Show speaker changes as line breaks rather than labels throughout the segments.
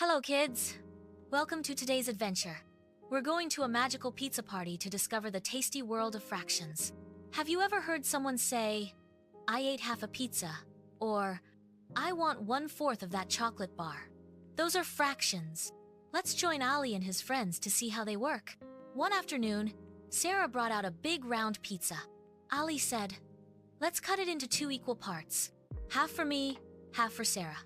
Hello, kids! Welcome to today's adventure. We're going to a magical pizza party to discover the tasty world of fractions. Have you ever heard someone say, "I ate half a pizza," or "I want 1/4 of that chocolate bar"? Those are fractions. Let's join Ali and his friends to see how they work. One afternoon, Sarah brought out a big round pizza. Ali said, "Let's cut it into 2 equal parts. Half for me, half for Sarah."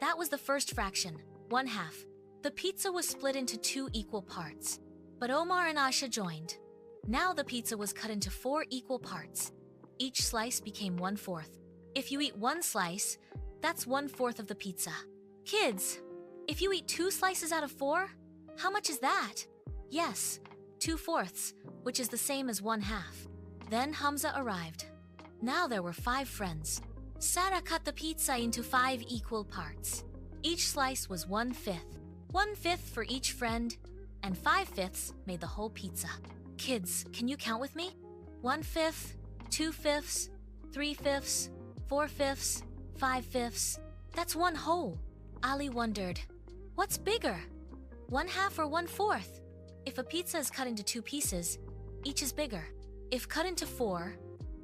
That was the first fraction, 1/2. The pizza was split into 2 equal parts. But Omar and Asha joined. Now the pizza was cut into 4 equal parts. Each slice became 1/4. If you eat 1 slice, that's 1/4 of the pizza. Kids, if you eat 2 slices out of 4, how much is that? Yes, 2/4, which is the same as 1/2. Then Hamza arrived. Now there were 5 friends. Sarah cut the pizza into 5 equal parts. Each slice was 1/5. 1/5 for each friend, and 5/5 made the whole pizza. Kids, can you count with me? 1/5, 2/5, 3/5, 4/5, 5/5. That's 1 whole. Ali wondered, what's bigger? 1/2 or 1/4? If a pizza is cut into 2 pieces, each is bigger. If cut into 4,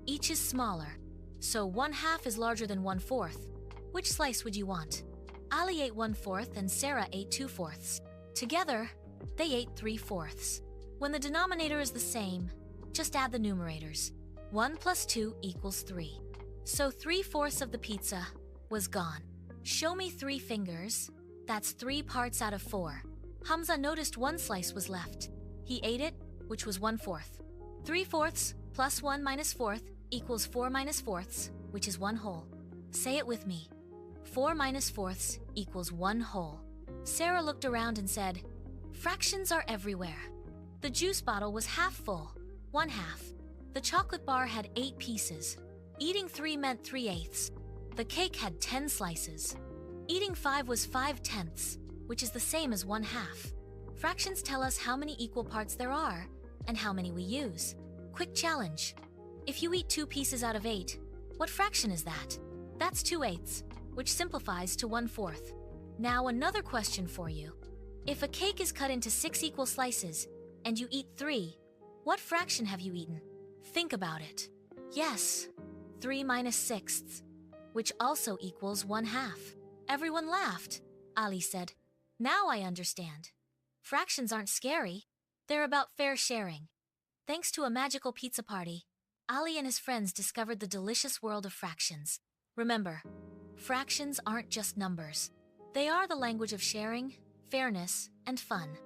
each is smaller. So 1/2 is larger than 1/4. Which slice would you want? Ali ate 1/4 and Sarah ate 2/4. Together, they ate 3/4. When the denominator is the same, just add the numerators. 1 plus 2 equals 3. So 3/4 of the pizza was gone. Show me 3 fingers. That's 3 parts out of 4. Hamza noticed 1 slice was left. He ate it, which was 1/4. 3/4 plus 1 minus 4th equals 4 minus 4ths, which is 1 whole. Say it with me. 4 minus 4ths equals 1 whole. Sarah looked around and said, "Fractions are everywhere." The juice bottle was half full, 1/2. The chocolate bar had 8 pieces. Eating 3 meant 3/8. The cake had 10 slices. Eating 5 was 5/10, which is the same as 1/2. Fractions tell us how many equal parts there are and how many we use. Quick challenge. If you eat 2 pieces out of 8, what fraction is that? That's 2/8, which simplifies to 1/4. Now another question for you. If a cake is cut into 6 equal slices and you eat 3, what fraction have you eaten? Think about it. Yes, 3 minus 6ths, which also equals 1/2. Everyone laughed. Ali said, "Now I understand. Fractions aren't scary. They're about fair sharing." Thanks to a magical pizza party, Ali and his friends discovered the delicious world of fractions. Remember, fractions aren't just numbers. They are the language of sharing, fairness, and fun.